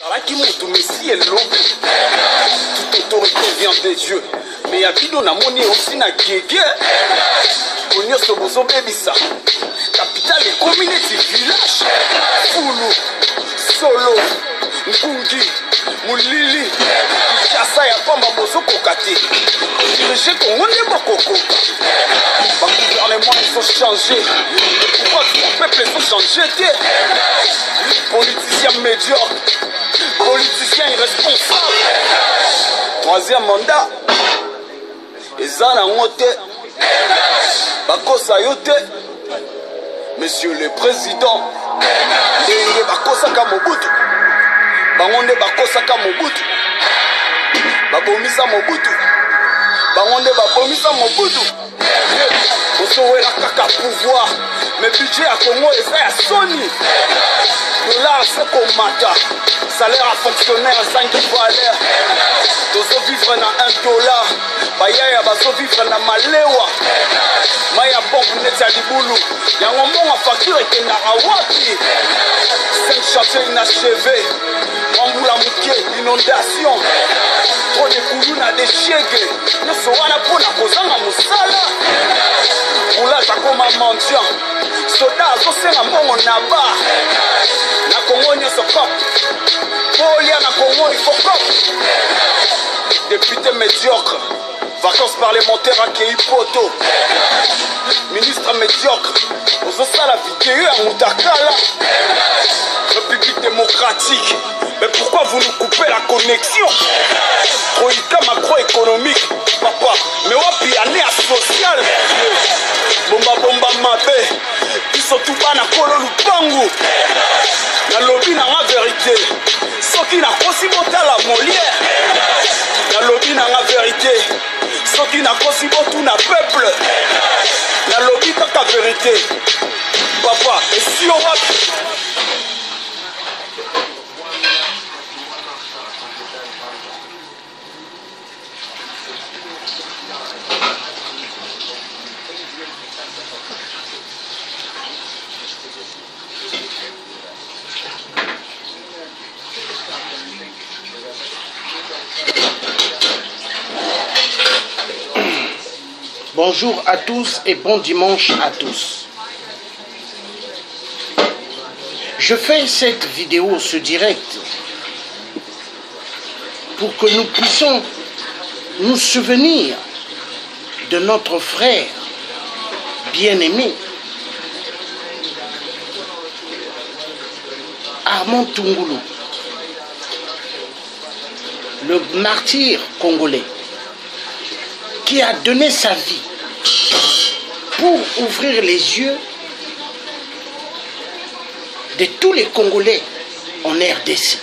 Alaki moto Messie est lobé. Toute autorité vient des dieux. Mais ya bido na moni aussi na kiege. Konyo sobozo bebisa. Capitale et community village. Fulu, Solo, Ngungi, Mulili. Kishasa ya pamba bozo kokate. Dirigé Congo ne bokoko. Ma gouvernement ils ont changé. Pourquoi le peuple ils ont changé? Politicien médiocre. Politicien irresponsable. Troisième mandat. Ezana ngote. Bakosa yote. Monsieur le Président. Ndenge bakosa ka Mobutu. Bangonde bakosa ka Mobutu. Babomisa Mobutu. Bangonde babomisa Mobutu. Osowela kaka pouvoir. Mais budget à Congo eza ya Sony. Dollar c'est comme mata. Salaire à fonctionnaire 5 valeur. Tozo vivre na $1. Bayaya bazo vivre na malewa. Maya bombe net ya libulu. Yango monga facture ekenda wapi. 5 chantiers inachevés. Mambula muke, inondation. Trop de kuluna de chiege. Nyonso wana pona kozanga musala. Roulage akoma mendiant. Soda azosenga mbongo na ba. Na Congo nyonso cop. Polia na Congo il faut cop. Député médiocre. Vacances parlementaires à Keipoto. Ministre médiocre. Ozosala vidéo à Moutakala. République démocratique. Mais pourquoi vous nous coupez la connexion? Troïka macroéconomique. Papa, mais wapi année social. Bomba bomba mabe. Ils sont tout bas na kolo lupangu. Na lobby na la vérité. Soki na kosi botala Molière. Na lobby na la vérité. Soki na kosi botu na peuple. Na lobby kaka vérité. Papa, et si on va... Bonjour à tous et bon dimanche à tous. Je fais cette vidéo, ce direct, pour que nous puissions nous souvenir de notre frère bien-aimé, Armand Tungulu, le martyr congolais, qui a donné sa vie pour ouvrir les yeux de tous les Congolais en RDC,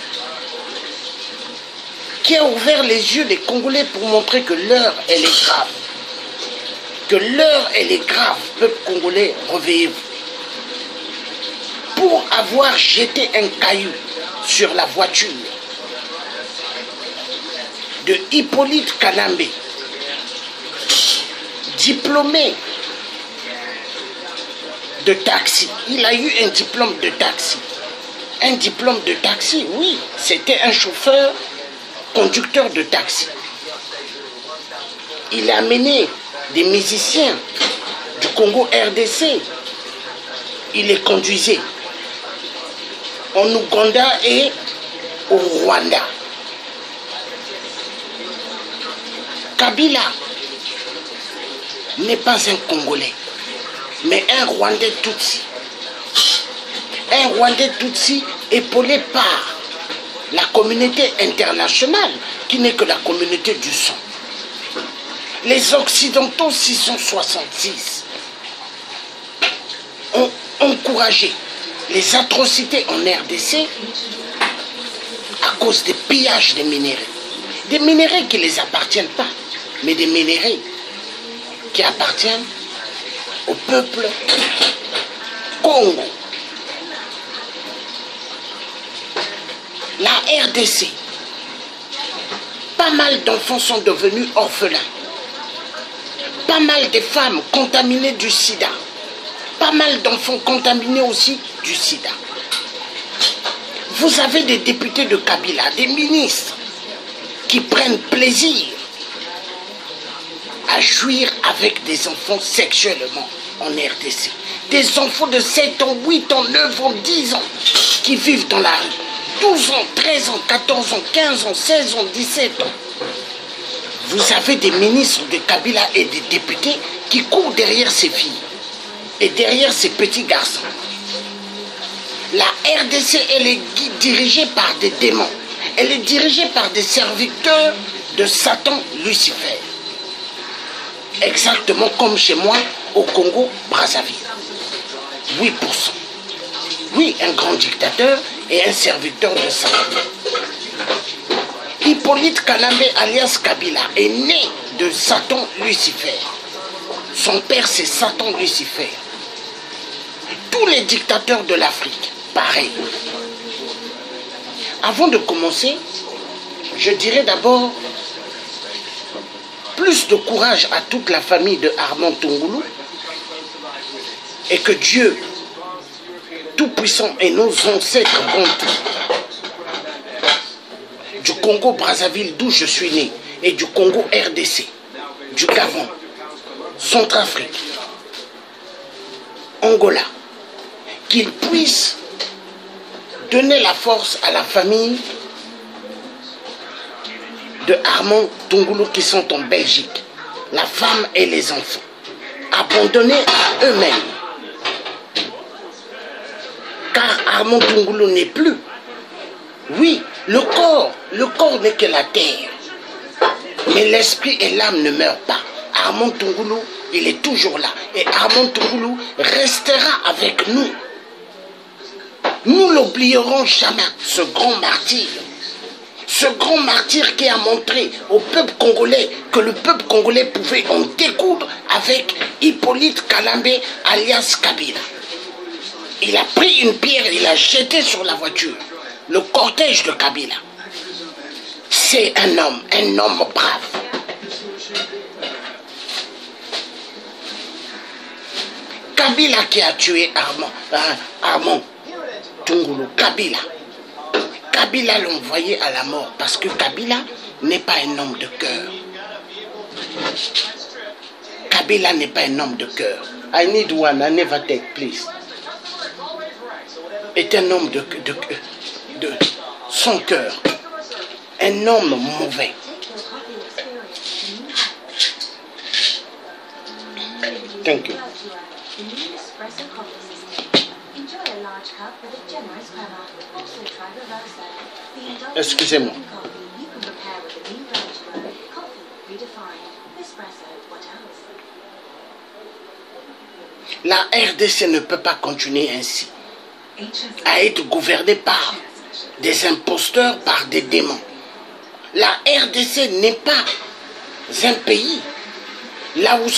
qui a ouvert les yeux des Congolais pour montrer que l'heure, elle est grave. Que l'heure, elle est grave, peuple congolais, réveillez-vous. Pour avoir jeté un caillou sur la voiture de Hippolyte Kanambe, diplômé de taxi. Il a eu un diplôme de taxi. Un diplôme de taxi, oui. C'était un chauffeur, conducteur de taxi. Il a amené des musiciens du Congo RDC. Il les conduisait en Ouganda et au Rwanda. Kabila n'est pas un Congolais, mais un Rwandais Tutsi. Un Rwandais Tutsi épaulé par la communauté internationale, qui n'est que la communauté du sang. Les Occidentaux 666 ont encouragé les atrocités en RDC à cause des pillages des minéraux. Des minéraux qui ne les appartiennent pas, mais des minéraux qui appartiennent au peuple Congo. La RDC, pas mal d'enfants sont devenus orphelins. Pas mal de femmes contaminées du sida. Pas mal d'enfants contaminés aussi du sida. Vous avez des députés de Kabila, des ministres qui prennent plaisir à jouir avec des enfants sexuellement en RDC. Des enfants de 7 ans, 8 ans, 9 ans, 10 ans qui vivent dans la rue. 12 ans, 13 ans, 14 ans, 15 ans, 16 ans, 17 ans. Vous avez des ministres de Kabila et des députés qui courent derrière ces filles et derrière ces petits garçons. La RDC, elle est dirigée par des démons. Elle est dirigée par des serviteurs de Satan Lucifer. Exactement comme chez moi au Congo, Brazzaville. 8%. Oui, un grand dictateur et un serviteur de Satan. Hippolyte Kalambé alias Kabila est né de Satan Lucifer. Son père c'est Satan Lucifer. Tous les dictateurs de l'Afrique, pareil. Avant de commencer, je dirais d'abord plus de courage à toute la famille de Armand Tungulu et que Dieu Tout-Puissant et nos ancêtres bontés du Congo Brazzaville d'où je suis né et du Congo RDC, du Gabon, Centrafrique, Angola, qu'ils puissent donner la force à la famille de Armand Tungulu qui sont en Belgique, la femme et les enfants, abandonnés à eux-mêmes. Car Armand Tungulu n'est plus. Oui, le corps n'est que la terre. Mais l'esprit et l'âme ne meurent pas. Armand Tungulu, il est toujours là. Et Armand Tungulu restera avec nous. Nous n'oublierons jamais ce grand martyr. Ce grand martyr qui a montré au peuple congolais que le peuple congolais pouvait en découdre avec Hippolyte Kalambé alias Kabila. Il a pris une pierre, il l'a jetée sur la voiture. Le cortège de Kabila. C'est un homme brave. Kabila qui a tué Armand Tungulu. Kabila l'a envoyé à la mort parce que Kabila n'est pas un homme de cœur. Kabila n'est pas un homme de cœur. I need one, I never take, please. Est un homme de son cœur. Un homme mauvais. Thank you. Excusez-moi. La RDC ne peut pas continuer ainsi, à être gouvernée par des imposteurs, par des démons. La RDC n'est pas un pays là où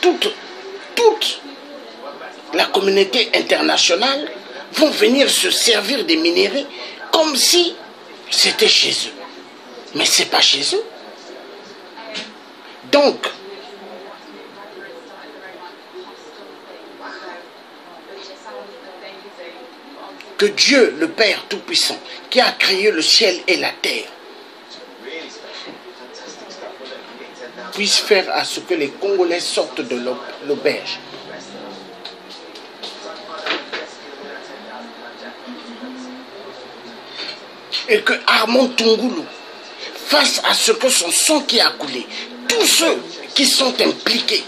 toute la communauté internationale vont venir se servir des minéraux comme si c'était chez eux. Mais ce n'est pas chez eux. Donc, que Dieu, le Père Tout-Puissant, qui a créé le ciel et la terre, puisse faire à ce que les Congolais sortent de l'auberge. Et que Armand Tungulu, face à ce que son sang qui a coulé, tous ceux qui sont impliqués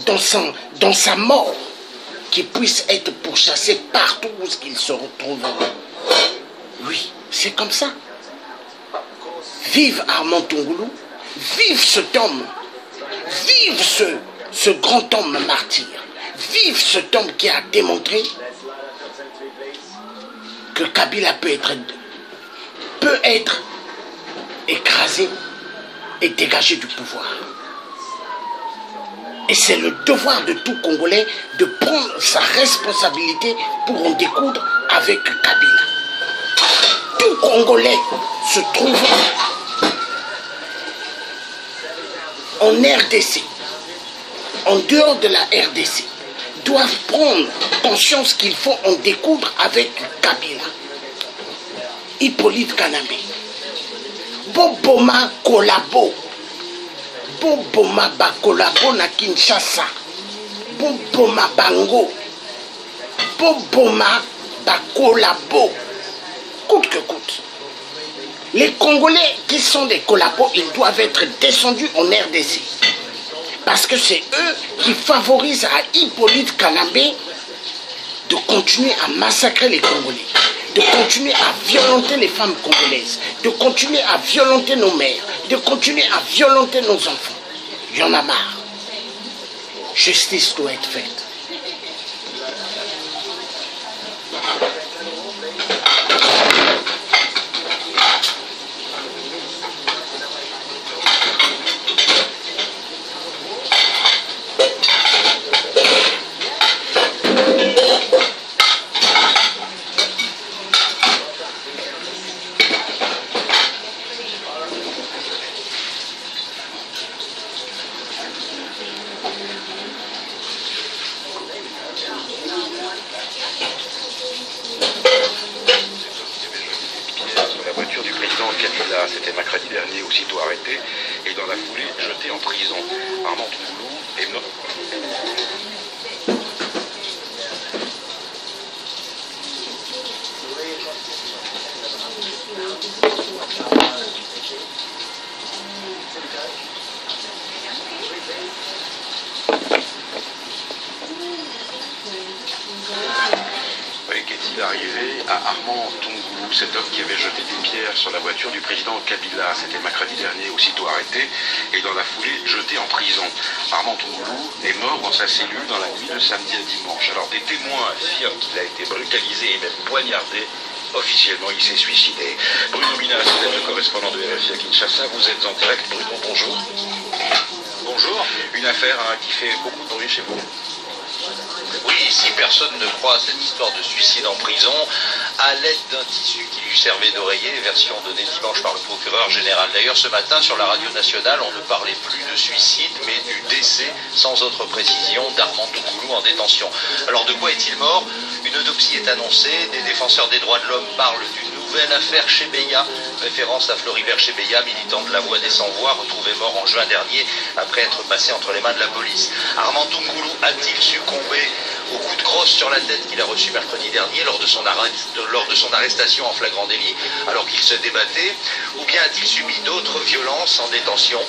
dans sa mort, qui puissent être pourchassés partout où ils se retrouveront. Oui, c'est comme ça. Vive Armand Tungulu, vive cet homme, vive ce grand homme martyr, vive cet homme qui a démontré que Kabila peut être écrasé et dégagé du pouvoir. Et c'est le devoir de tout Congolais de prendre sa responsabilité pour en découdre avec Kabila. Tout Congolais se trouvant en RDC, en dehors de la RDC, doivent prendre conscience qu'il faut en découdre avec Kabila. Hippolyte Kanambe. Boboma kolabo. Boboma ba kolabo na Kinshasa. Boboma bango. Boboma ba kolabo. Coûte que coûte. Les Congolais qui sont des collabos, ils doivent être descendus en RDC. Parce que c'est eux qui favorisent à Hippolyte Kanambe de continuer à massacrer les Congolais, de continuer à violenter les femmes congolaises, de continuer à violenter nos mères, de continuer à violenter nos enfants. Il y en a marre. Justice doit être faite. C'était mercredi dernier, aussitôt arrêté, et dans la foulée, jeté en prison. Armand Tougoulou est mort. Qu'est-il arrivé à Armand Tougoulou, cet homme qui avait jeté des pierres sur la voiture du président Kabila? C'était mercredi dernier, aussitôt arrêté, et dans la foulée, jeté en prison. Armand Tougoulou est mort dans sa cellule dans la nuit de samedi à dimanche. Alors des témoins affirment qu'il a été brutalisé et même poignardé. Officiellement, il s'est suicidé. Bruno Minas, vous êtes le correspondant de RFI à Kinshasa. Vous êtes en direct. Bruno, bonjour. Bonjour. Une affaire qui fait beaucoup de bruit chez vous. Oui, si personne ne croit à cette histoire de suicide en prison, à l'aide d'un tissu qui lui servait d'oreiller, version donnée dimanche par le procureur général. D'ailleurs, ce matin, sur la radio nationale, on ne parlait plus de suicide, mais du décès, sans autre précision, d'Armand Tougoulou en détention. Alors, de quoi est-il mort? Une autopsie est annoncée, des défenseurs des droits de l'homme parlent d'une nouvelle affaire Chebeya, référence à Floribert Chebeya, militant de la Voix des Sans-Voix, retrouvé mort en juin dernier, après être passé entre les mains de la police. Armand Tougoulou a-t-il succombé au coup de crosse sur la tête qu'il a reçu mercredi dernier lors de son arrestation en flagrant délit alors qu'il se débattait, ou bien a-t-il subi d'autres violences en détention?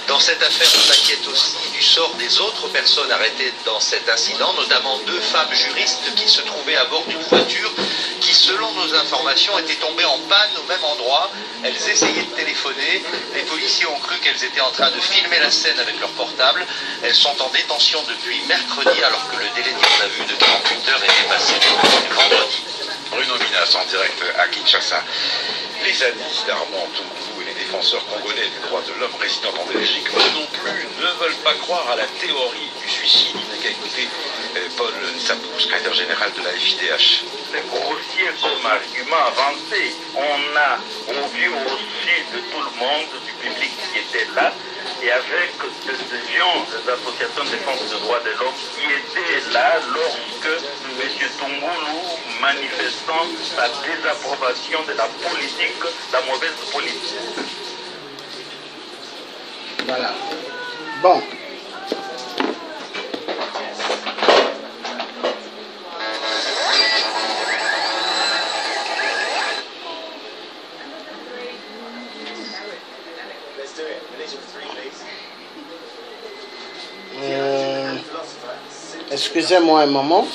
Dans cette affaire, on s'inquiète aussi du sort des autres personnes arrêtées dans cet incident, notamment 2 femmes juristes qui se trouvaient à bord d'une voiture qui, selon nos informations, étaient tombées en panne au même endroit. Elles essayaient de téléphoner. Les policiers ont cru qu'elles étaient en train de filmer la scène avec leur portable. Elles sont en détention depuis mercredi alors que le délai de garde à vue de 48 heures est dépassé vendredi. Bruno Minas en direct à Kinshasa. Les amis d'Armand Tougoulou et les défenseurs congolais des droits de l'homme résidant en Belgique, eux non plus, ne veulent pas croire à la théorie du suicide. Il n'a qu'à écouter Paul Nsapou, secrétaire général de la FIDH. C'est grossier comme argument avancé. On a au vu aussi de tout le monde, du public qui était là, et avec des gens, des associations de défense des droits de l'homme qui étaient là lorsque M. Tougoulou manifestant sa désapprobation de la politique, la mauvaise politique. Voilà. Bon. Excusez-moi un moment.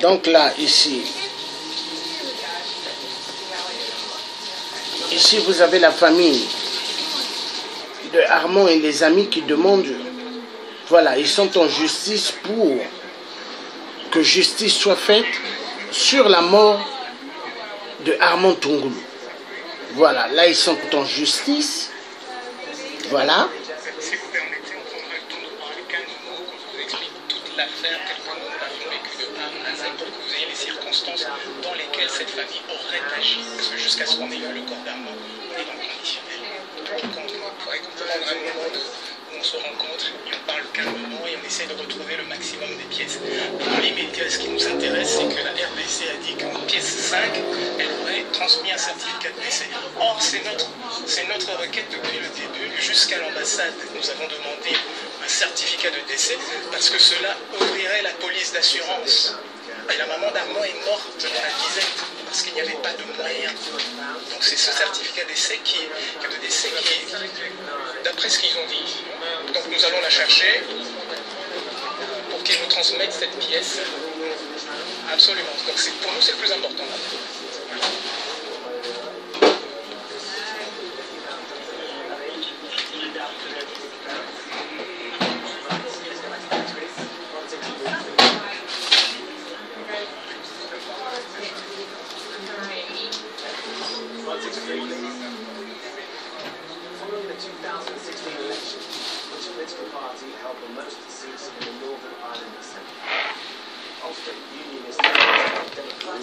Donc là, ici, vous avez la famille de Armand et les amis qui demandent, voilà, ils sont en justice pour que justice soit faite sur la mort de Armand Tungulu. Voilà, là ils sont en justice, voilà. Si vous permettez, on prendra le temps de parler calmement, qu'on vous explique toute l'affaire telle que nous l'avons vécue de A à Z pour que vous ayez les circonstances dans lesquelles cette famille aurait agi. Parce que jusqu'à ce qu'on ait vu le corps d'Armand, on est dans le conditionnel. Donc il faudrait qu'on prenne un moment où on se rencontre et on parle calmement et on essaie de retrouver le maximum des pièces. Dans l'immédiat, ce qui nous intéresse, c'est que la RDC a dit qu'en pièce 5, elle aurait transmis un certificat de décès. Or, c'est notre requête depuis le début, jusqu'à l'ambassade. Nous avons demandé un certificat de décès parce que cela ouvrirait la police d'assurance. Et la maman d'Armand est morte dans la dizaine parce qu'il n'y avait pas de moyens. Donc c'est ce certificat de décès qui d'après ce qu'ils ont dit. Donc nous allons la chercher pour qu'ils nous transmettent cette pièce. Absolument. Donc pour nous c'est le plus important.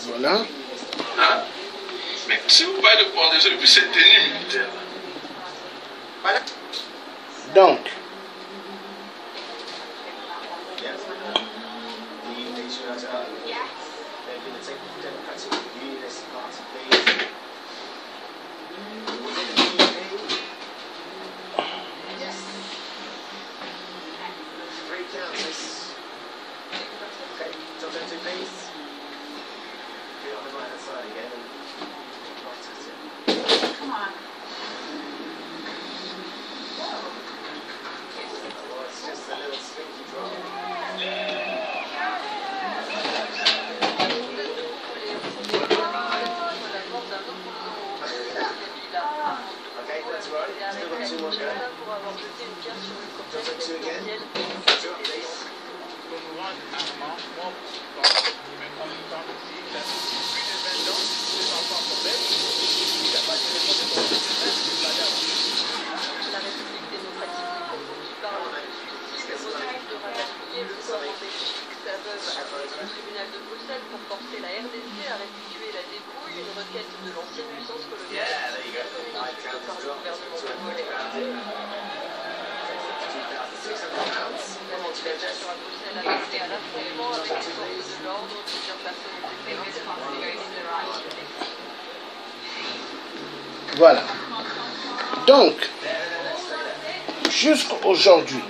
Voilà. Mais si vous parlez de coordination depuis cette tenue militaire, Donc, tribunal de Bruxelles pour forcer la RDC à restituer la dépouille, une requête de l'ancienne puissance coloniale, par le gouvernement congolais. La mobilisation à Bruxelles a mené à l'affrontement avec les forces de l'ordre, plusieurs personnes ont été arrêtées. voilà. Donc, jusqu'aujourd'hui,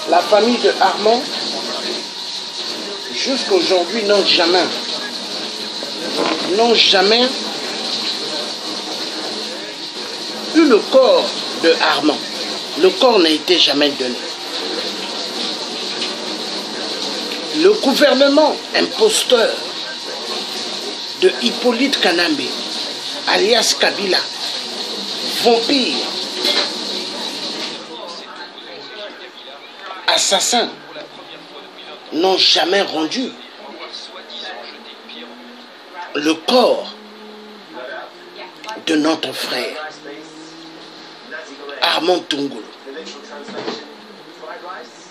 la famille de Armand, jusqu'aujourd'hui, n'ont jamais eu le corps de Armand. Le corps n'a été jamais donné. Le gouvernement imposteur de Hippolyte Kanambe, alias Kabila, vampire, assassin, n'ont jamais rendu le corps de notre frère Armand Tungulu.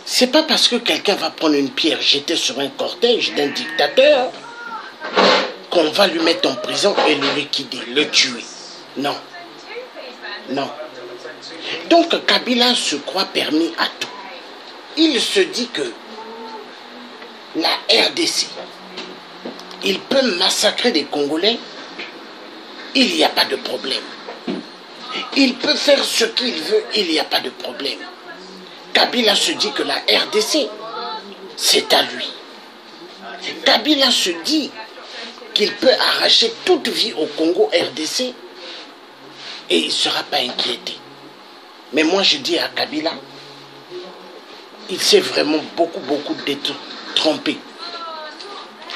C'est pas parce que quelqu'un va prendre une pierre jetée sur un cortège d'un dictateur qu'on va lui mettre en prison et le liquider, le tuer. Non. Non. Donc Kabila se croit permis à tout. Il se dit que la RDC, il peut massacrer des Congolais, il n'y a pas de problème. Il peut faire ce qu'il veut, il n'y a pas de problème. Kabila se dit que la RDC, c'est à lui. Kabila se dit qu'il peut arracher toute vie au Congo RDC et il ne sera pas inquiété. Mais moi je dis à Kabila, il s'est vraiment beaucoup trompé.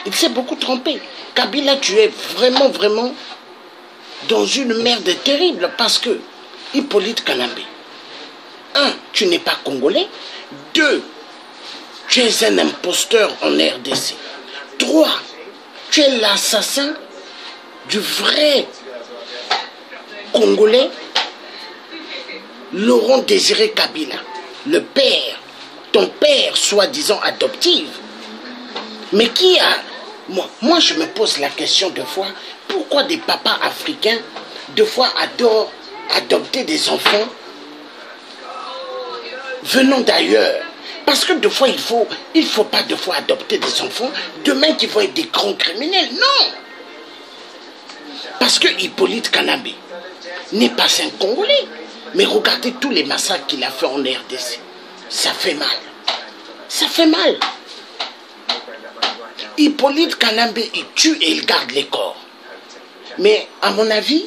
Il s'est beaucoup trompé. Kabila, tu es vraiment, vraiment dans une merde terrible parce que Hippolyte Kanambe, 1, tu n'es pas congolais. 2, tu es un imposteur en RDC. 3, tu es l'assassin du vrai Congolais, Laurent Désiré Kabila, le père, ton père soi-disant adoptif. Mais qui a... Moi, je me pose la question de fois, pourquoi des papas africains, de fois, adorent adopter des enfants venant d'ailleurs? Parce que de fois, il faut pas de fois adopter des enfants demain qui vont être des grands criminels. Non! Parce que Hippolyte Kanambe n'est pas un Congolais. Mais regardez tous les massacres qu'il a fait en RDC. Ça fait mal. Ça fait mal. Hippolyte Kanambe, il tue et il garde les corps. Mais à mon avis,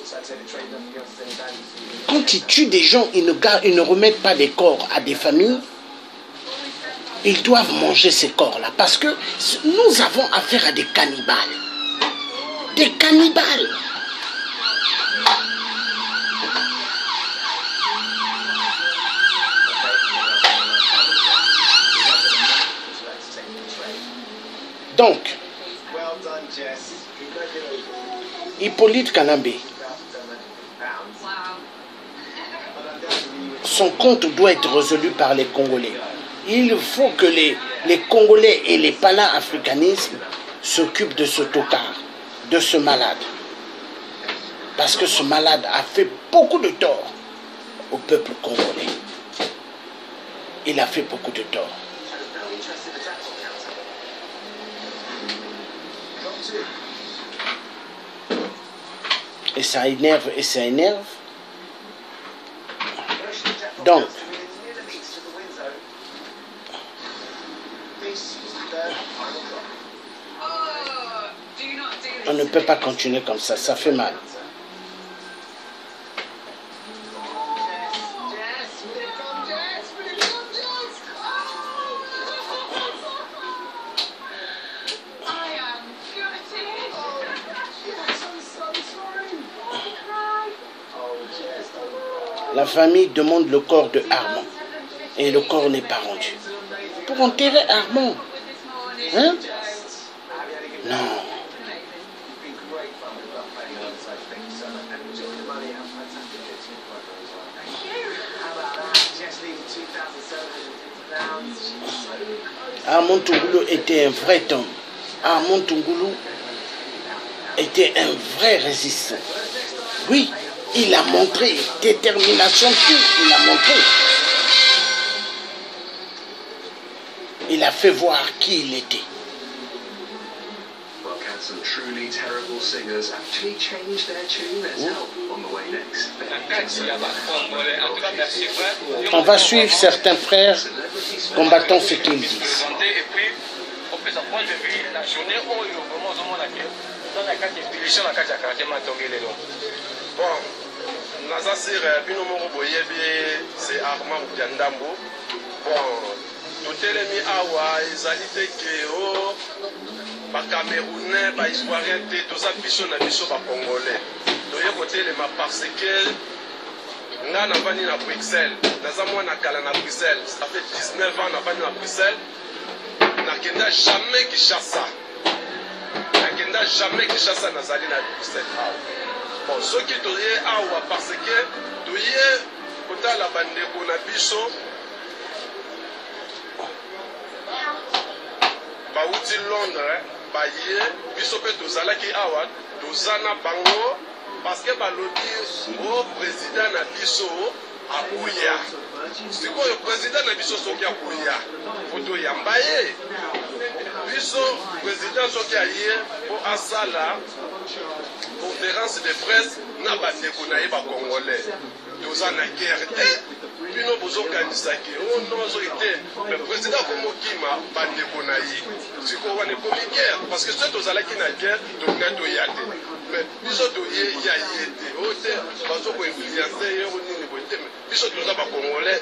quand il tue des gens, ils ne remettent pas les corps à des familles. Ils doivent manger ces corps-là. Parce que nous avons affaire à des cannibales. Des cannibales. Donc, Hippolyte Kanambe, son compte doit être résolu par les Congolais. Il faut que les Congolais et les panafricanismes s'occupent de ce tocard, de ce malade. Parce que ce malade a fait beaucoup de tort au peuple congolais. Il a fait beaucoup de tort. Et ça énerve, et ça énerve. Donc, on ne peut pas continuer comme ça fait mal. La famille demande le corps de Armand et le corps n'est pas rendu. Pour enterrer Armand, hein? Non. Armand Tungoulou était un vrai homme. Armand Tungoulou était un vrai résistant. Oui. Il a montré détermination, tout, il a montré. Il a fait voir qui il était. On va suivre certains frères combattants ce qu'ils disent. Bon, Nazasir, Bino Moro Boyebi, c'est Armand Diandambo. Bon, tout est mis à Awa, Izalite Kéo, par Camerounais, par Ivoirien, tout ça, Bichon, Bichon, par Congolais. Donc, il côté les parce que Nga n'a pas ni à Bruxelles, Nazamouan n'a qu'à la Bruxelles, ça fait 19 ans, n'a pas ni à Bruxelles, n'a jamais Kinshasa. N'a jamais Kinshasa, n'a jamais à Bruxelles. Bon, ce qui est awa parce que tu es quand la bande de biso ba uti Londres ba ye biso pe tozala ki awa tozana bango parce que ba lobby au président na biso akuya siko le président na biso soki akuya photo yambaye biso président soki aye po asala conférence de presse na bandeko na ye Congolais. Toza na guerre te bino bozokanisaki o non ozoite le président komokima bandeko na ye siko wana ekomi guerre parce que soki tozalaki na guerre tolinga toya te mais biso toye ya ye te o te bazokoinfluence ye o nini boye te biso toza bakongolais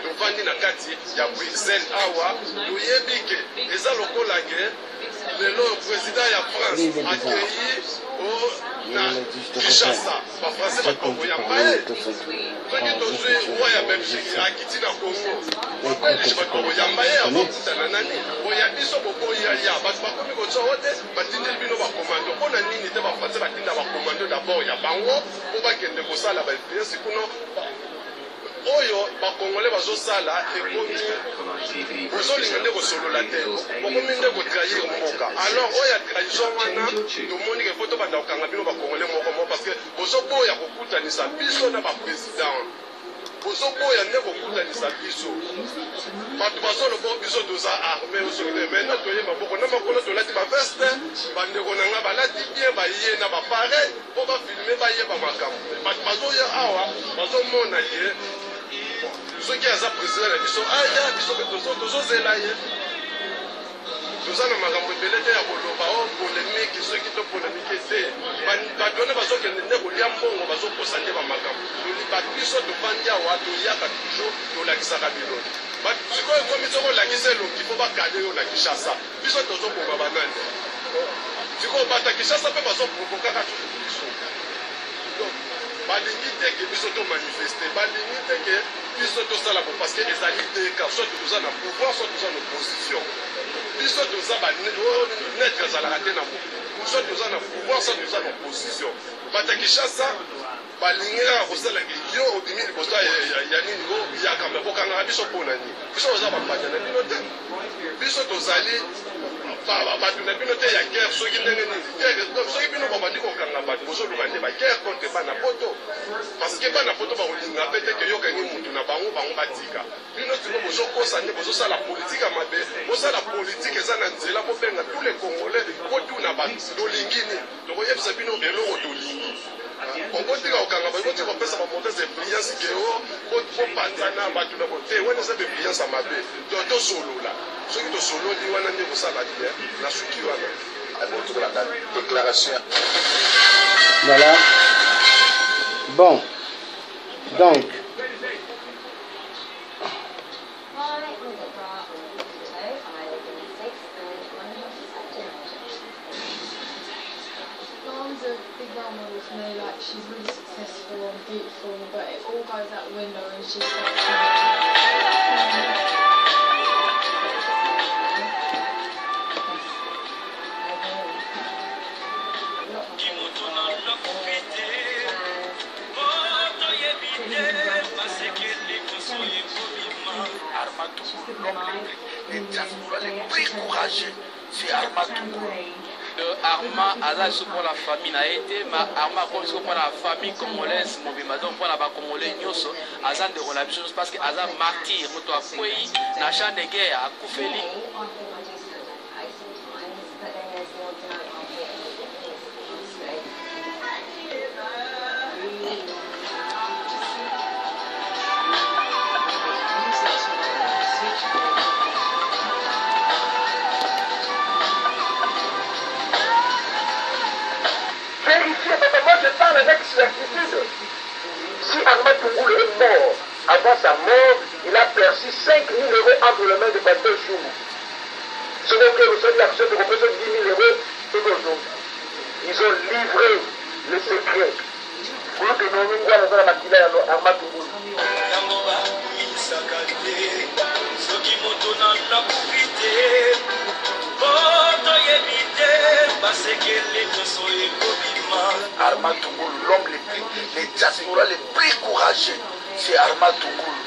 tovandi na kati ya Bruxelles awa toyebi ke eza lokola ke lelo président ya France accueilli na Kinshasa bafrançais bakokoyamba ye soki tozwi roi ya Belgique akiti na Congo babelge bakokoyamba ye abakutana nani oya biso bokoyaya bato bakomi kozwa o te batindeli bino bakomando mpona nini te bafrançais batinda bakomando d'abord ya bango mpo bakende kosala bainfluence kuno oyo bakongolais bazosala ekomi bozolinga nde kosolola te bokomi nde kotrahir mboka alors oyo ya trahison wana tomoni ke po tobanda kokanga bino bakongolais moko moko parce que bozoboya kokutanisa biso na baprésident bozoboya nde kokutanisa biso bato bazoloba biso toza armé osoki te maintenant toyeba moko na makolo tolati baveste bandeko na nga balati bien baye na bapareil mpo bafilme bayeba makambo bato bazoya awa bazomona ye soki aza président na biso aya biso mpe tozozela ye toza na makambo ebele te ya koloba o polémike soki to polémike te bato wana bazokende nde kolia mbongo bazokosa nde bamakambo bato biso tovandi awa toyaka toujours tolakisaka bino sikoyo ekomi soko olakisa elongi mpo bakade yo na Kinshasa biso tozoboma banani sikoyo bato ya Kinshasa mpe bazoprovokaka toujours biso balingi teke biso tomanifeste balingi teke biso tosala bo parce que ezali teka soit toza na pouvoir soit toza na opposition biso toza banetre ezalaka te na motu soit toza na pouvoir soit toza na opposition bato ya Kinshasa balingi kaka kosala yo odimi liboso ya nini o yakamba bokangaka biso mpona nini biso toza bapanya na bino te biso tozali bato na bino te ya guerre soki ndenge nini soki bino babandi kokanga bato bozoluka nde baguerre contre bana poto parce que bana poto bakolinga mpe te ke yokangi mutu na bango batika bino tino bozokosa nde bozosala politike ya mabe bosala politike eza na nzela bobenga tous les congolais botuna bato tolingi nini tokoyebisa bino eloko tolingi okotika kokanga bakotika kopesa bamontese ebriance ke bopanzana bato na bote wana eza bebriance ya mabe tosolola soki tosololi wana nde kosala bien na suki wana abotokolaka déclaration. Voilà. Bon. Donc. Like she's really successful and beautiful, but it all goes out the window and she's les diasporas les plus courageux, c'est Arma Tungulu. Arma aza pour la famille na été ma Arma comme pour la famille congolaise mobima donc pour la ba congolais nyoso aza de relation parce que aza martyr moto akwei na champ de guerre akufeli avec certitude. Si Arma Tungulu est mort, avant sa mort, il a perçu 5 000 € entre les mains de Pasteur Chou. Ce n'est que le seul action de représente 10 000 € tout aujourd'hui. Ils ont livré le secret. Pour que nous nous voyons dans la matinée à Arma Tungulu. Arma Tungulu, l'homme les diasporas les plus courageux, c'est Arma Tungulu.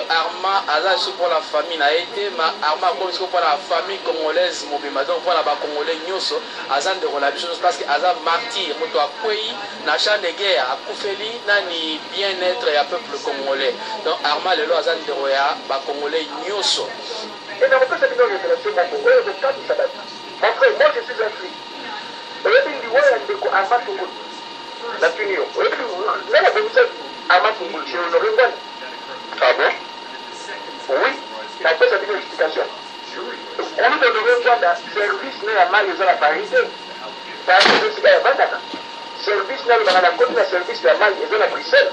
Arma aza pour la famille na été ma Arma comme pour la famille congolaise mobima donc pour la ba congolais nyoso aza de relation parce que aza martyr moto akwei na champ de guerre akufeli nani bien-être ya peuple congolais donc Arma lelo aza de roya ba congolais nyoso. Et dans le cas de la révélation mon frère moi je suis un flic. Arma Tungulu la punir la commission Arma Tungulu je ne l'aurais pas. Ah bon? Oui, ça peut être une explication. On nous donnerait quoi d'un service n'est à mal à la parité. Ça a été décidé à 20 ans. Service n'est à la côte, le service n'est à mal à Bruxelles.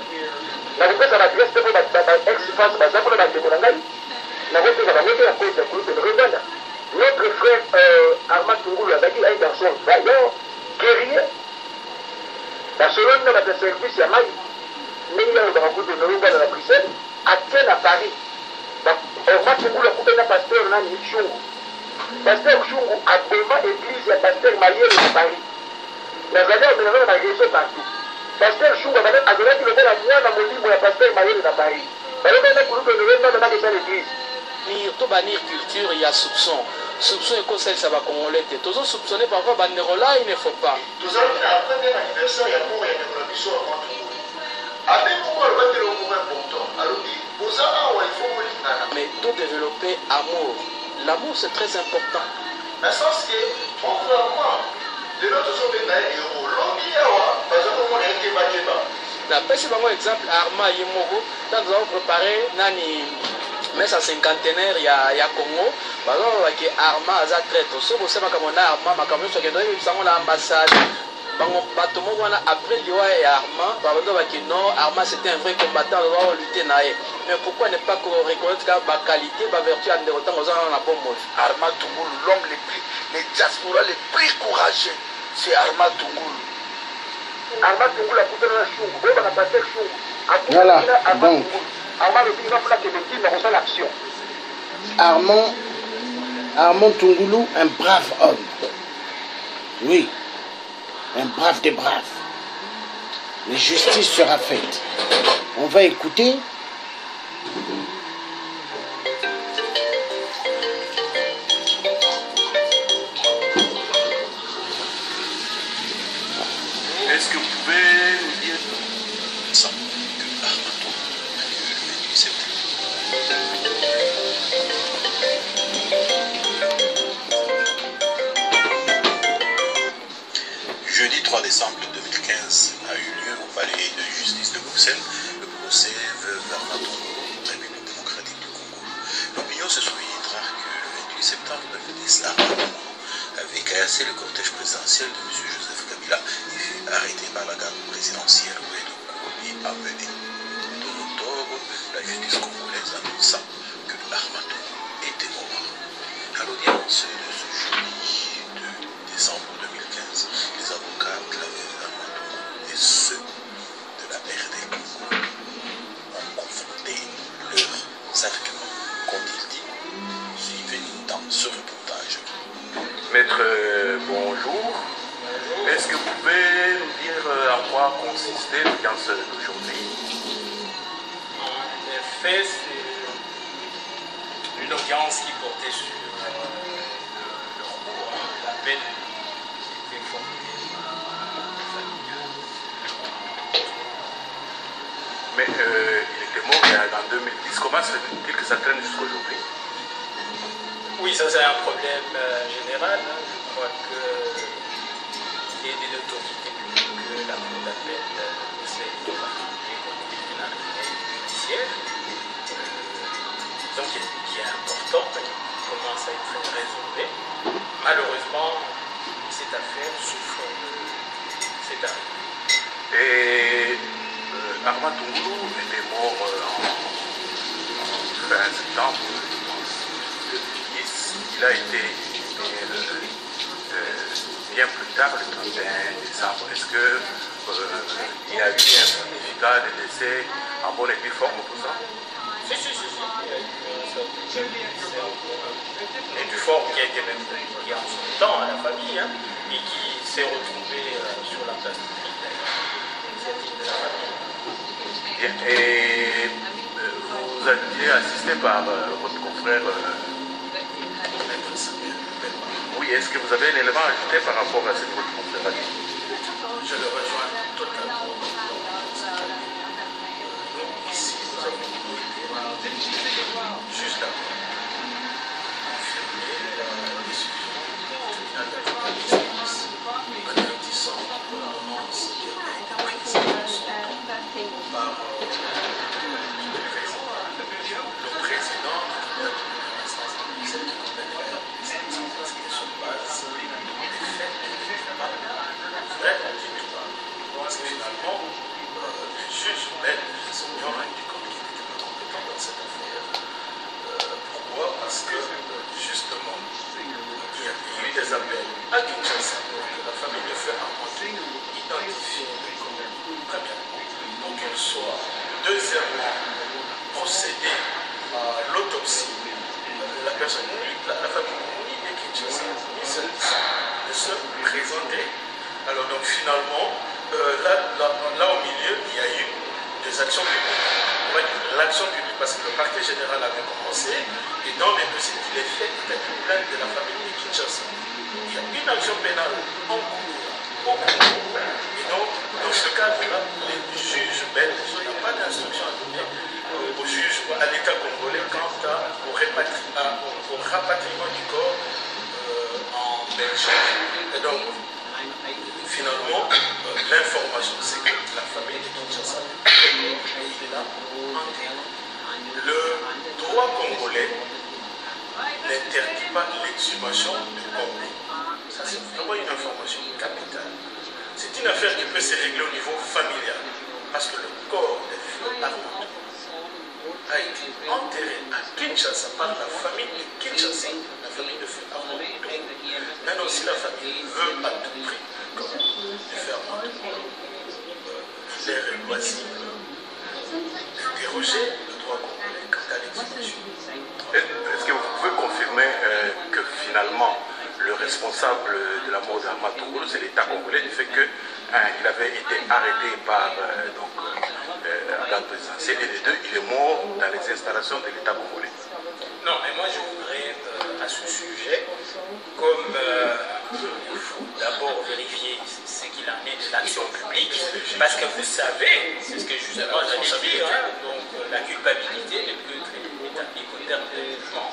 nakopesa badresse mpe po baexfance baza mpona bandeko na ngai nakopesa bango te ya cause ya groupe de rwanda. Notre frère Armand Tungulu azalaki un garçon vaillant, guerrier. Barcelone na service ya mai ndenge alobaka groupe de rwanda na Bruxelles atie na Paris. Armand Tungulu akutani na pasteur nani Chungu. Pasteur Chungu aboma église ya pasteur Mayele na Paris. Nazali amenana na réseau partout. Pasteur Chungu azalaki lokola mwana molimo ya pasteur Mayele na Paris. balobena groupe de rwanda na kesa l'église. To bannir culture, il y a soupçon. Soupçon est conseil ça va congolais. Toujours soupçonné parfois bandero là, il ne faut pas. Tout ça, le premier anniversaire, il y a pour y a de la mission avant tout. Avec moi, le battre au moment important. Alors, pour ça, il faut modifier. Mais tout développer amour. L'amour, c'est très important. Dans le sens que, contrairement, de l'autre côté, il y a des héros. L'homme, par exemple, on a été battu. D'après par exemple, Arma Yemoro, quand nous avons préparé Nani. Mais sa cinquantenaire ya Congo, par exemple, Arma a traité. Ce que c'est ma Arma, ma caméra, qui est dans l'ambassade. Après Arma, non, Arma c'était un vrai combattant, on doit lutter. Mais pourquoi ne pas reconnaître la qualité, la vertu en dérotant aux gens dans la bonne mode? Arma Tungulu, l'homme les diaspora les plus courageux, c'est Arma Tungulu. Arma Tungulu a coupé la chou, on va passer le chou. Voilà, donc. Armand Tungulu, un brave homme. Oui, un brave des braves. La justice sera faite. On va écouter. Est-ce que vous pouvez nous dire ça? Jeudi 3 décembre 2015 a eu lieu au palais de justice de Bruxelles le procès veuve Armand Tungulu, République démocratique du Congo. L'opinion se souviendra que le 28 septembre 2010, Armand Tungulu avait caillassé le cortège présidentiel de M. Joseph Kabila et fut arrêté par la garde présidentielle où il est amené. Le 2 octobre, la justice congolaise annonça que Armand Tungulu était mort. À l'audience de ce jeudi de décembre 2015, les avocats de la veuve Armand Tungulu et ceux de la RD Congo ont confronté leurs arguments. Qu'ont-ils dit? Suivez dans ce reportage. Maître, bonjour. Est-ce que vous pouvez nous dire à quoi consistait l'audience d'aujourd'hui? En effet, c'est une audience qui portait sur le recours à l'appel qui était formulé par la famille. Mais il était mort en 2010. Comment se fait-il que ça traîne jusqu'aujourd'hui? Oui, ça c'est un problème général. Je crois qu'il est de l'autorité publique, la cour d'appel essaie de particulier au tribunal judiciaire. Donc qui est important, qui commence à être résolvé. Malheureusement, cette affaire souffre de cet arrêt. Et Armand Tungulu était mort en fin septembre 2010. Il a été bien plus tard, le 31 décembre. Est-ce qu'il y a eu un certificat de décès en bonne et due forme pour ça? Si. Il y a eu un certificat de décès en bonne et due forme qui a été même communiqué en son temps à la famille et qui s'est retrouvé sur la place publique d'ailleurs, l'initiative de la famille. Et vous avez été assisté par votre confrère. Oui, est-ce que vous avez un élément à ajouter par rapport à cette votre confrère? Je le rejoins totalement. Ici, nous avons été juste avant confirmer la décision du tribunal de justice réfléchissant l'ordonnance qui a été prise en son temps par le président de l'instance administrative sur base des faits, vraiment du tout. procéder à l'autopsie, la personne, la famille de Kinshasa ne se présentait. Alors donc finalement, là au milieu, il y a eu des actions publiques. L'action publique, parce que le parquet général avait commencé, et dans les dossiers qu'il est fait, il y a une plainte de la famille de Kinshasa. Il y a une action pénale en cours au Congo. Et donc, dans ce cadre-là, les juges belges n'ont pas d'instruction à donner aux juges, à l'État congolais quant au rapatriement du corps en Belgique. Et donc, finalement, l'information, c'est que la famille de Kinshasa est là, enterrée. Le droit congolais n'interdit pas l'exhumation de corps. Ça, c'est vraiment une information capitale. C'est une affaire qui peut se régler au niveau familial. Parce que le corps des feux Armand a été enterré à Kinshasa par la famille de Kinshasa, la famille de feu Armand. Maintenant, si la famille veut à tout prix le corps de feu Armand, il est loisible d'interroger le droit congolais quant à l'exécution. Est-ce que vous pouvez confirmer que finalement le responsable de la mort d'Armand Tungulu, c'est l'État congolais, du fait qu'il avait été arrêté par la garde présidentielle et les deux, il est mort dans les installations de l'État congolais? Non, mais moi je voudrais à ce sujet, comme il faut d'abord vérifier ce qu'il en est de l'action publique, parce que vous savez, c'est ce que justement j'allais dire, donc la culpabilité ne peut être établie qu'au terme de jugement.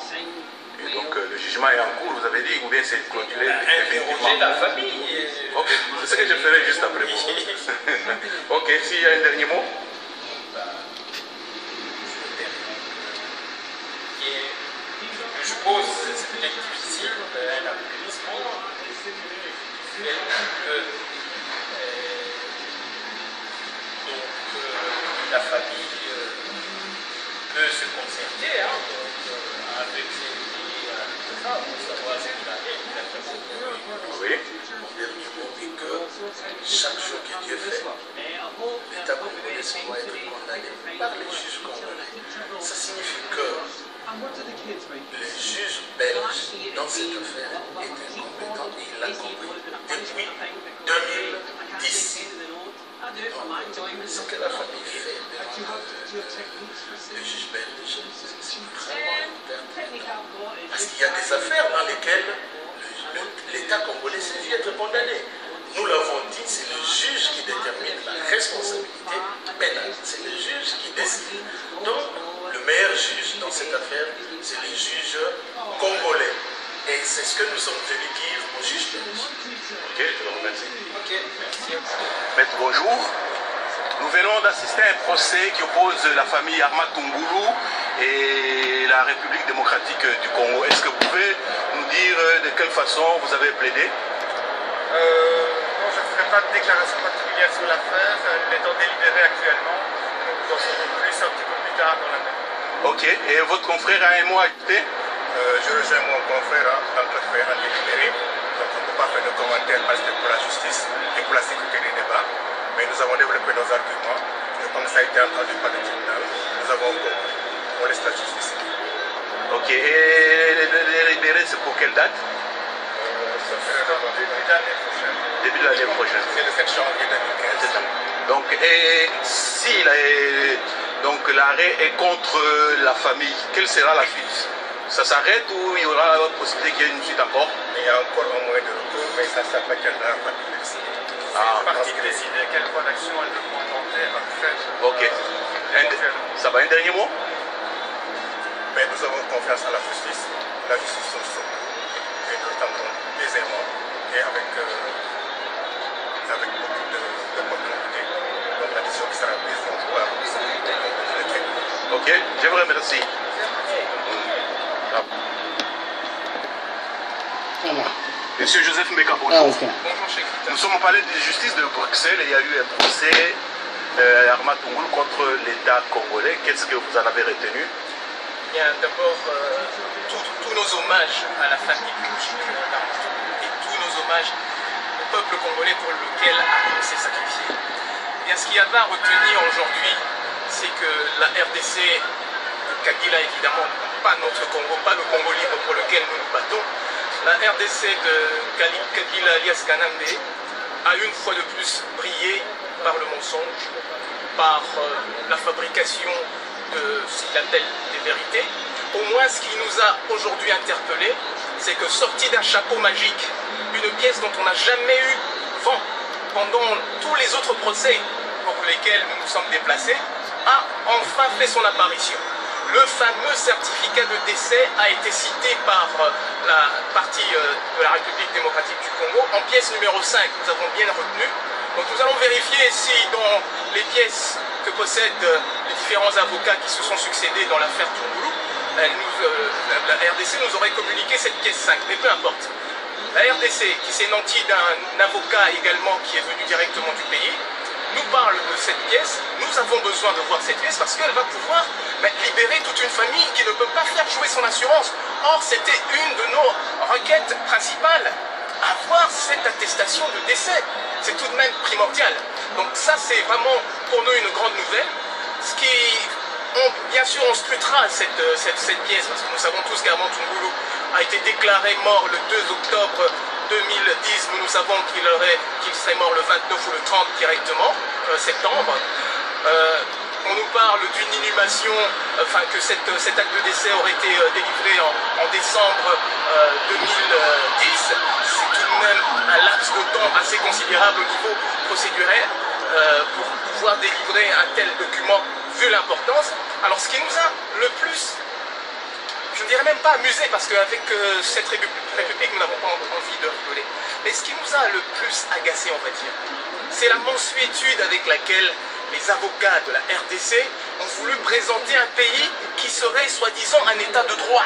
Et donc le jugement est en cours, vous avez dit, ou bien c'est clôturé? Interroger la famille. Ok, c'est ce que je ferai juste après vous. Ok, s'il y a un dernier mot? Je suppose que c'est peut-être difficile, un applaudissement, la famille peut se concerter avec ses pour savoir ce qu'il en est. Oui. Et que chaque jour que Dieu fait, l'État congolais doit être condamné par les juges congolais. Ça signifie que les juges belges dans cette affaire étaient compétents et il l'a compris depuis 2010. Ce que la famille fait devant les juges belges, c'est vraiment une perte. Parce qu'il y a des affaires dans lesquelles l'État congolais s'est vu être condamné. Nous l'avons dit, c'est le juge qui détermine la responsabilité pénale. C'est le juge qui décide. Donc, le meilleur juge dans cette affaire, c'est le juge congolais. Et c'est ce que nous sommes venus dire aux juges belges. Ok, je vous remercie. Ok, merci. Maître, bonjour. Nous venons d'assister à un procès qui oppose la famille Armand Tungulu et la République démocratique du Congo. Est-ce que vous pouvez nous dire de quelle façon vous avez plaidé? Non, je ne ferai pas de déclaration particulière sur l'affaire. Elle est en délibéré actuellement. Nous en saurons plus un petit peu plus tard dans la nuit. Ok, et votre confrère a un mot à ajouter? Je rejoins mon confrère en préféré en délibéré. Donc on ne peut pas faire de commentaires parce que pour la justice et pour la sécurité des débats. Mais nous avons développé nos arguments. Je pense que ça a été entendu par le tribunal. Nous avons compris. On laisse la justice. Ok, et les libérés, c'est pour quelle date? Ça fait début de l'année prochaine. Début de l'année prochaine. C'est le 7 janvier 2015. Donc, et si donc l'arrêt est contre la famille, quelle sera la suite? Ça s'arrête ou il y aura la possibilité qu'il y ait une suite encore? Il y a encore un moyen de recours, mais ça s'appartiendra à la famille de décider. C'est une partie de décider quelle voie d'action elle veut tenter en fait. Ok. Ça va, un dernier mot? Mais nous avons confiance à la justice. La justice sur ce coup. Et nous attendons aisément et avec beaucoup de continuité. Donc la décision qui sera prise vont pouvoir le. Ok, je vous remercie. Monsieur Joseph Mbeka, bonjour. Nous sommes au palais de justice de Bruxelles et il y a eu un procès Armand Tungulu contre l'État congolais. Qu'est-ce que vous en avez retenu? Bien, d'abord, tous nos hommages à la famille biologique et tous nos hommages au peuple congolais pour lequel Armand s'est sacrifié. Bien, ce qu'il y avait à retenir aujourd'hui, c'est que la RDC Kabila, évidemment, pas notre Congo, pas le Congo libre pour lequel nous nous battons. La RDC de Kabila alias Kanambe a une fois de plus brillé par le mensonge, par la fabrication de ce qu'il appelle des vérités. Au moins, ce qui nous a aujourd'hui interpellés, c'est que sorti d'un chapeau magique, une pièce dont on n'a jamais eu vent pendant tous les autres procès pour lesquels nous nous sommes déplacés, a enfin fait son apparition. Le fameux certificat de décès a été cité par la partie de la République démocratique du Congo en pièce numéro 5, nous avons bien retenu. Donc nous allons vérifier si dans les pièces que possèdent les différents avocats qui se sont succédés dans l'affaire Tungulu, la RDC nous aurait communiqué cette pièce 5, mais peu importe. La RDC, qui s'est nantie d'un avocat également qui est venu directement du pays, nous parle de cette pièce. Nous avons besoin de voir cette pièce parce qu'elle va pouvoir libérer toute une famille qui ne peut pas faire jouer son assurance. Or, c'était une de nos requêtes principales, avoir cette attestation de décès. C'est tout de même primordial. Donc ça, c'est vraiment pour nous une grande nouvelle. Ce qui, bien sûr, on scrutera cette pièce parce que nous savons tous qu'Armand Tungulu a été déclaré mort le 2 octobre 2010, nous savons qu'il serait mort le 29 ou le 30 directement, septembre. On nous parle d'une inhumation, enfin que cet acte de décès aurait été délivré en décembre 2010. C'est tout de même un laps de temps assez considérable au niveau procéduraire pour pouvoir délivrer un tel document vu l'importance. Alors ce qui nous a le plus, je ne dirais même pas amusé, parce qu'avec cette république, nous n'avons pas envie de rigoler. Mais ce qui nous a le plus agacé, on va dire, c'est la mansuétude avec laquelle les avocats de la RDC ont voulu présenter un pays qui serait soi-disant un état de droit.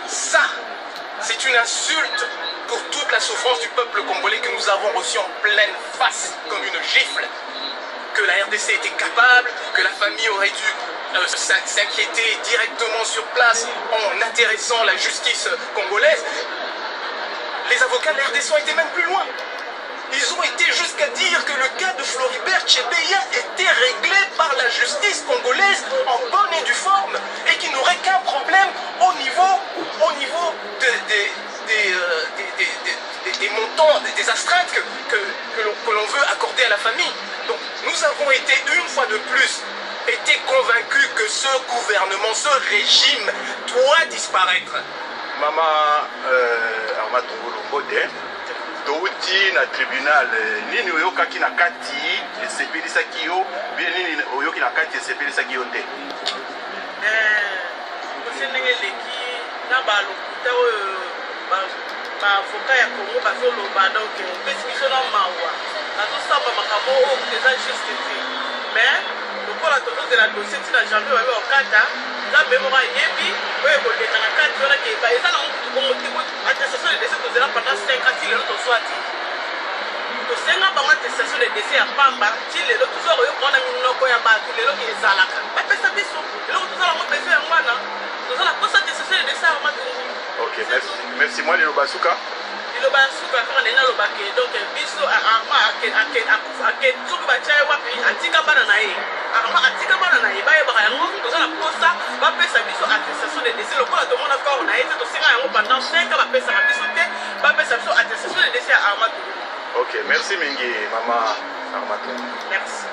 Ça, c'est une insulte pour toute la souffrance du peuple congolais que nous avons reçue en pleine face, comme une gifle. Que la RDC était capable, que la famille aurait dû s'inquiéter directement sur place en intéressant la justice congolaise. Les avocats de la RDC ont été même plus loin. Ils ont été jusqu'à dire que le cas de Floribert Chebeya était réglé par la justice congolaise en bonne et due forme et qu'il n'aurait qu'un problème au niveau des montants, des astreintes que l'on veut accorder à la famille. Donc nous avons été une fois de plus convaincus que ce gouvernement, ce régime doit disparaître. Mama Armand Tungulu Mbote, touti na tribunal nini oyokaki na kati esepelisaki yo bien nini oyoki na kati esepelisaki yo te? Ndenge eleki na balokuta oyo baavoka ya Congo bazoloba donc opesi biso na mawa nazosamba makambo oyo eza juste te mais lokola tozozela dossier ntina janvier babe okata nzambe moko ayebi oyo koleka na kati wana keba eza nango kutukomotiko attestation de décès tozela pendant 5 ans ti lelo tozwati tosenga bango attestation de décès ya pamba ti lelo tozokoyoka wana minoko ya bato lelo ezalaka bapesa biso eloko tozala ngo besoin yango wana tozala posa attestation de décès ya matungulu. Ok, merci. Moi, Liloba Souka. Liloba Souka, quand on est là, donc, biso, Armand, soki batia wapi, atika bana na ye. Armand, atika bana na ye, ba yeba yango, toza na posa, bapesa biso attestation de décès. Lokola to mona corps na ye, to singa yango pendant 5 ans, bapesa biso te, bapesa biso attestation de décès à Armand. Ok, merci mingi, maman Armand. Merci.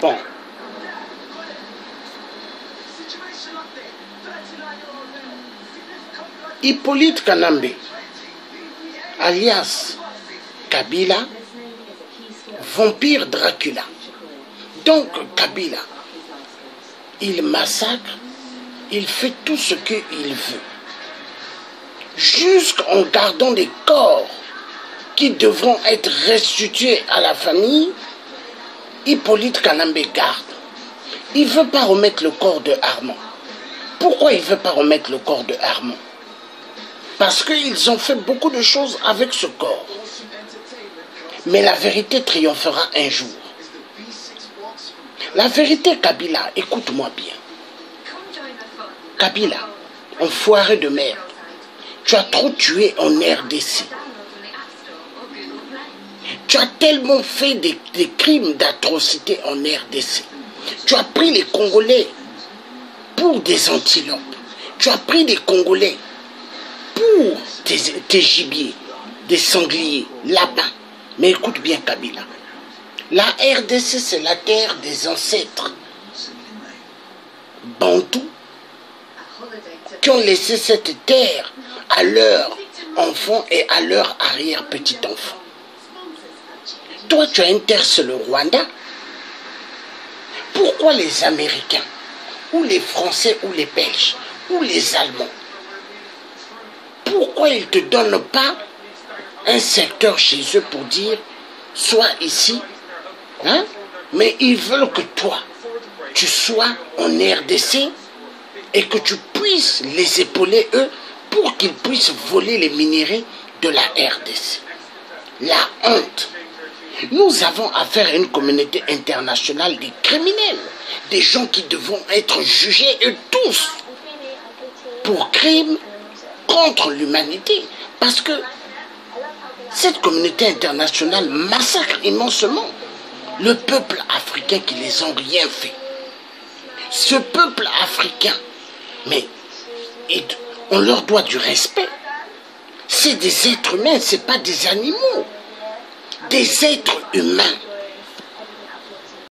Bon. Hippolyte Kanambe, alias Kabila, vampire Dracula. Donc Kabila, il massacre, il fait tout ce qu'il veut, jusqu'en gardant des corps qui devront être restitués à la famille. Hippolyte Kanambe garde. Il ne veut pas remettre le corps de Armand. Pourquoi il ne veut pas remettre le corps de Armand? Parce qu'ils ont fait beaucoup de choses avec ce corps. Mais la vérité triomphera un jour. La vérité, Kabila, écoute-moi bien. Kabila, enfoiré de merde, tu as trop tué en RDC. Tu as tellement fait des crimes d'atrocité en RDC. Tu as pris les Congolais pour des antilopes. Tu as pris des Congolais pour tes gibiers, des sangliers, lapins. Mais écoute bien Kabila. La RDC, c'est la terre des ancêtres bantous qui ont laissé cette terre à leurs enfants et à leurs arrière-petits-enfants. Toi, tu as une terre, c'est le Rwanda. Pourquoi les Américains, ou les Français, ou les Belges, ou les Allemands, pourquoi ils ne te donnent pas un secteur chez eux pour dire, sois ici, hein? Mais ils veulent que toi, tu sois en RDC et que tu puisses les épauler, eux, pour qu'ils puissent voler les minéraux de la RDC. La honte. Nous avons affaire à une communauté internationale des criminels, des gens qui devront être jugés, eux tous, pour crimes contre l'humanité. Parce que cette communauté internationale massacre immensement le peuple africain qui les ont rien fait. Ce peuple africain, mais on leur doit du respect. C'est des êtres humains, ce n'est pas des animaux. Des êtres humains.